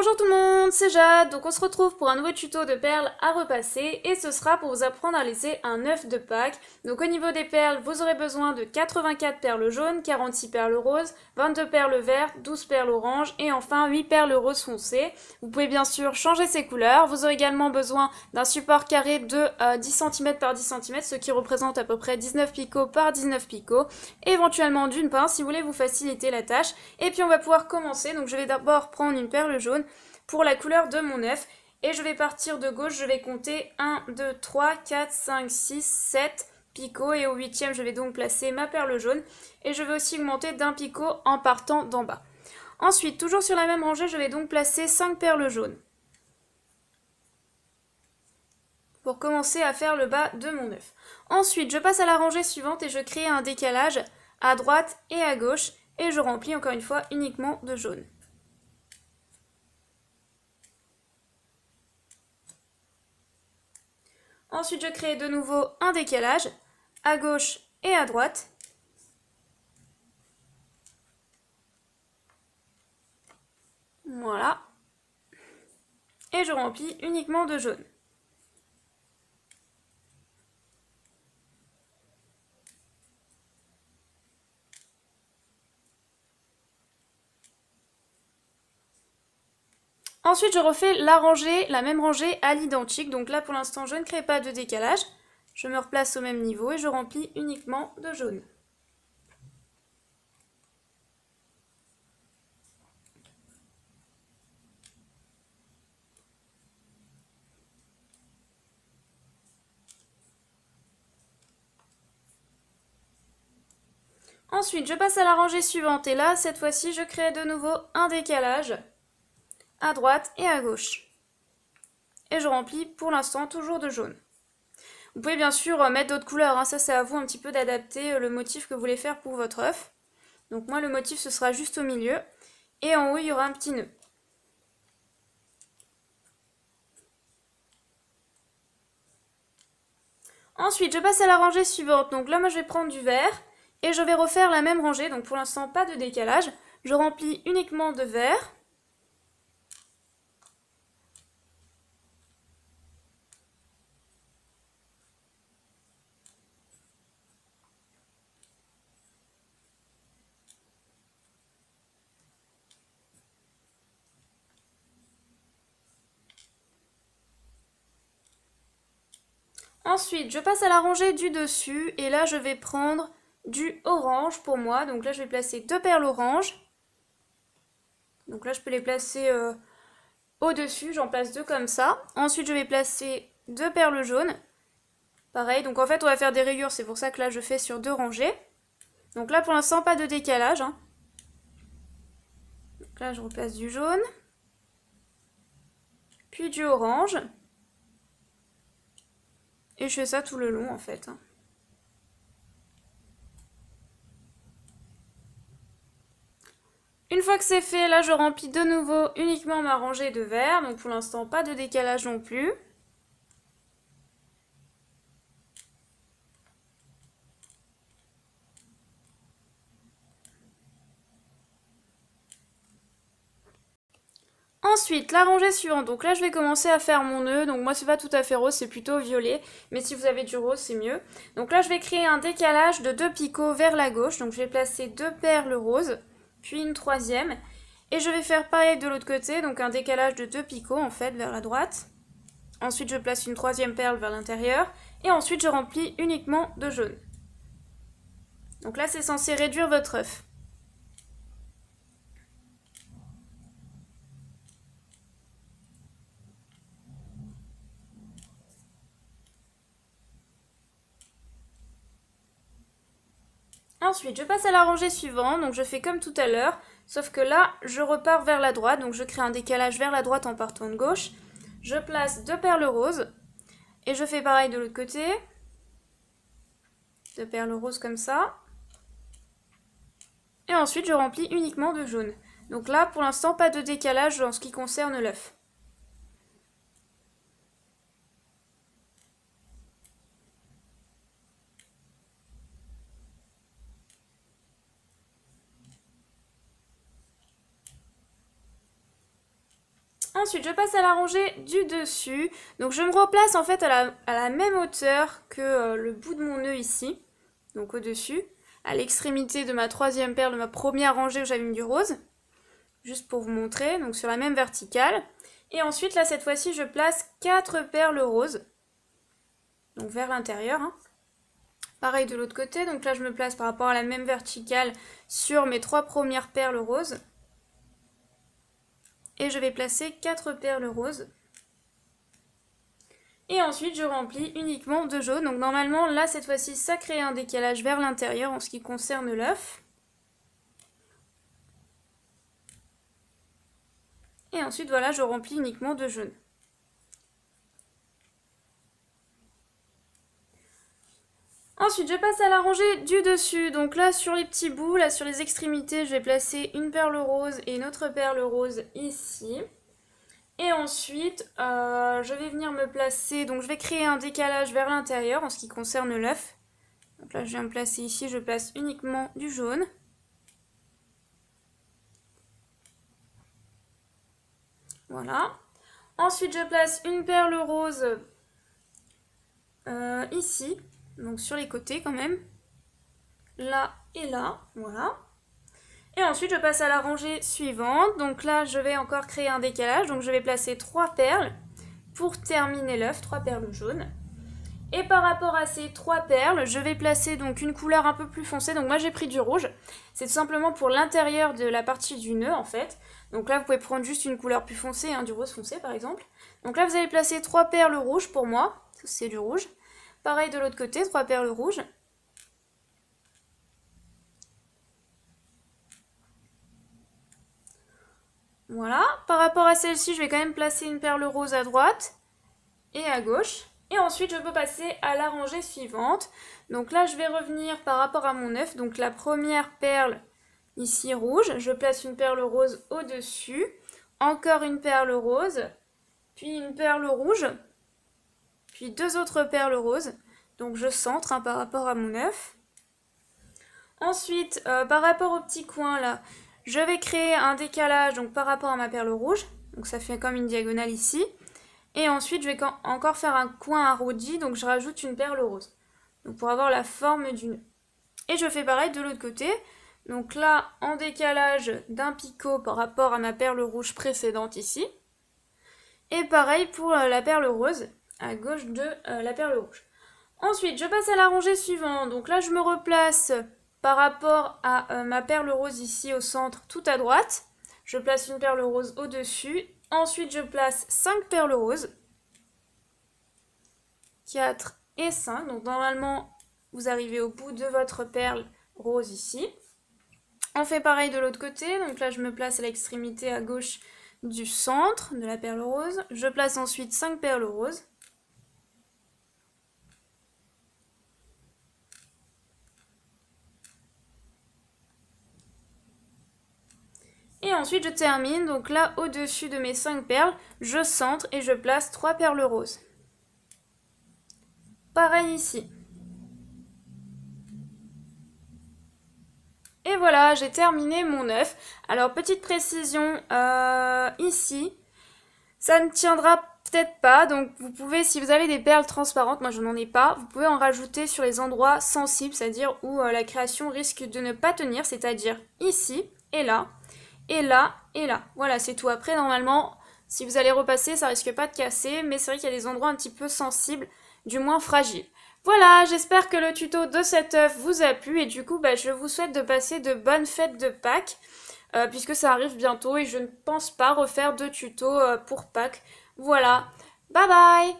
Bonjour tout le monde, c'est Jade, donc on se retrouve pour un nouveau tuto de perles à repasser et ce sera pour vous apprendre à laisser un œuf de Pâques. Donc au niveau des perles, vous aurez besoin de 84 perles jaunes, 46 perles roses, 22 perles vertes, 12 perles oranges et enfin 8 perles roses foncées. Vous pouvez bien sûr changer ces couleurs, vous aurez également besoin d'un support carré de 10 cm par 10 cm, ce qui représente à peu près 19 picots par 19 picots, et éventuellement d'une pince si vous voulez vous faciliter la tâche. Et puis on va pouvoir commencer, donc je vais d'abord prendre une perle jaune pour la couleur de mon œuf. Et je vais partir de gauche, je vais compter 1, 2, 3, 4, 5, 6, 7 picots. Et au 8e, je vais donc placer ma perle jaune. Et je vais aussi augmenter d'un picot en partant d'en bas. Ensuite, toujours sur la même rangée, je vais donc placer 5 perles jaunes. Pour commencer à faire le bas de mon œuf. Ensuite, je passe à la rangée suivante et je crée un décalage à droite et à gauche. Et je remplis encore une fois uniquement de jaune. Ensuite, je crée de nouveau un décalage à gauche et à droite. Voilà. Et je remplis uniquement de jaune. Ensuite, je refais la même rangée à l'identique. Donc là, pour l'instant, je ne crée pas de décalage. Je me replace au même niveau et je remplis uniquement de jaune. Ensuite, je passe à la rangée suivante et là, cette fois-ci, je crée de nouveau un décalage à droite et à gauche. Et je remplis pour l'instant toujours de jaune. Vous pouvez bien sûr mettre d'autres couleurs, hein. Ça c'est à vous un petit peu d'adapter le motif que vous voulez faire pour votre œuf. Donc moi le motif ce sera juste au milieu et en haut il y aura un petit nœud. Ensuite je passe à la rangée suivante, donc là moi je vais prendre du vert et je vais refaire la même rangée, donc pour l'instant pas de décalage. Je remplis uniquement de vert. Ensuite, je passe à la rangée du dessus et là je vais prendre du orange pour moi. Donc là je vais placer deux perles oranges. Donc là je peux les placer au-dessus, j'en place deux comme ça. Ensuite je vais placer deux perles jaunes. Pareil, donc en fait on va faire des rayures, c'est pour ça que là je fais sur deux rangées. Donc là pour l'instant pas de décalage, hein. Donc là je replace du jaune, puis du orange. Et je fais ça tout le long en fait. Une fois que c'est fait, là je remplis de nouveau uniquement ma rangée de vert. Donc pour l'instant pas de décalage non plus. Ensuite, la rangée suivante. Donc là, je vais commencer à faire mon nœud. Donc moi, c'est pas tout à fait rose, c'est plutôt violet. Mais si vous avez du rose, c'est mieux. Donc là, je vais créer un décalage de deux picots vers la gauche. Donc je vais placer deux perles roses, puis une troisième. Et je vais faire pareil de l'autre côté. Donc un décalage de deux picots, en fait, vers la droite. Ensuite, je place une troisième perle vers l'intérieur. Et ensuite, je remplis uniquement de jaune. Donc là, c'est censé réduire votre œuf. Ensuite, je passe à la rangée suivante, donc je fais comme tout à l'heure, sauf que là, je repars vers la droite, donc je crée un décalage vers la droite en partant de gauche. Je place deux perles roses, et je fais pareil de l'autre côté. Deux perles roses comme ça. Et ensuite, je remplis uniquement de jaune. Donc là, pour l'instant, pas de décalage en ce qui concerne l'œuf. Ensuite, je passe à la rangée du dessus. Donc je me replace en fait à la même hauteur que le bout de mon nœud ici. Donc au-dessus, à l'extrémité de ma troisième perle, de ma première rangée où j'avais mis du rose. Juste pour vous montrer, donc sur la même verticale. Et ensuite, là, cette fois-ci, je place 4 perles roses. Donc vers l'intérieur. Hein. Pareil de l'autre côté, donc là, je me place par rapport à la même verticale sur mes 3 premières perles roses. Et je vais placer 4 perles roses. Et ensuite, je remplis uniquement de jaune. Donc normalement, là, cette fois-ci, ça crée un décalage vers l'intérieur en ce qui concerne l'œuf. Et ensuite, voilà, je remplis uniquement de jaune. Ensuite, je passe à la rangée du dessus. Donc là, sur les petits bouts, là, sur les extrémités, je vais placer une perle rose et une autre perle rose ici. Et ensuite, je vais venir me placer, donc je vais créer un décalage vers l'intérieur en ce qui concerne l'œuf. Donc là, je viens me placer ici, je place uniquement du jaune. Voilà. Ensuite, je place une perle rose ici, donc sur les côtés quand même. Là et là, voilà. Et ensuite, je passe à la rangée suivante. Donc là, je vais encore créer un décalage. Donc je vais placer 3 perles pour terminer l'œuf, 3 perles jaunes. Et par rapport à ces 3 perles, je vais placer donc une couleur un peu plus foncée. Donc moi, j'ai pris du rouge. C'est tout simplement pour l'intérieur de la partie du nœud, en fait. Donc là, vous pouvez prendre juste une couleur plus foncée, hein, du rose foncé, par exemple. Donc là, vous allez placer 3 perles rouges pour moi. C'est du rouge. Pareil de l'autre côté, 3 perles rouges. Voilà, par rapport à celle-ci, je vais quand même placer une perle rose à droite et à gauche. Et ensuite, je peux passer à la rangée suivante. Donc là, je vais revenir par rapport à mon œuf. Donc la première perle, ici rouge, je place une perle rose au-dessus. Encore une perle rose, puis une perle rouge, puis 2 autres perles roses. Donc je centre hein, par rapport à mon œuf. Ensuite, par rapport au petit coin là, je vais créer un décalage donc par rapport à ma perle rouge. Donc ça fait comme une diagonale ici. Et ensuite, je vais encore faire un coin arrondi. Donc je rajoute une perle rose. Donc pour avoir la forme du nœud. Et je fais pareil de l'autre côté. Donc là, en décalage d'un picot par rapport à ma perle rouge précédente ici. Et pareil pour la perle rose à gauche de la perle rouge. Ensuite, je passe à la rangée suivante. Donc là, je me replace par rapport à ma perle rose ici au centre, tout à droite. Je place une perle rose au-dessus. Ensuite, je place 5 perles roses. 4 et 5. Donc normalement, vous arrivez au bout de votre perle rose ici. On fait pareil de l'autre côté. Donc là, je me place à l'extrémité à gauche du centre de la perle rose. Je place ensuite 5 perles roses. Et ensuite, je termine. Donc là, au-dessus de mes 5 perles, je centre et je place 3 perles roses. Pareil ici. Et voilà, j'ai terminé mon œuf. Alors, petite précision, ici, ça ne tiendra peut-être pas. Donc, vous pouvez, si vous avez des perles transparentes, moi je n'en ai pas, vous pouvez en rajouter sur les endroits sensibles, c'est-à-dire où la création risque de ne pas tenir, c'est-à-dire ici et là. Et là, et là. Voilà, c'est tout. Après, normalement, si vous allez repasser, ça risque pas de casser. Mais c'est vrai qu'il y a des endroits un petit peu sensibles, du moins fragiles. Voilà, j'espère que le tuto de cet œuf vous a plu. Et du coup, je vous souhaite de passer de bonnes fêtes de Pâques. Puisque ça arrive bientôt et je ne pense pas refaire de tuto pour Pâques. Voilà, bye bye!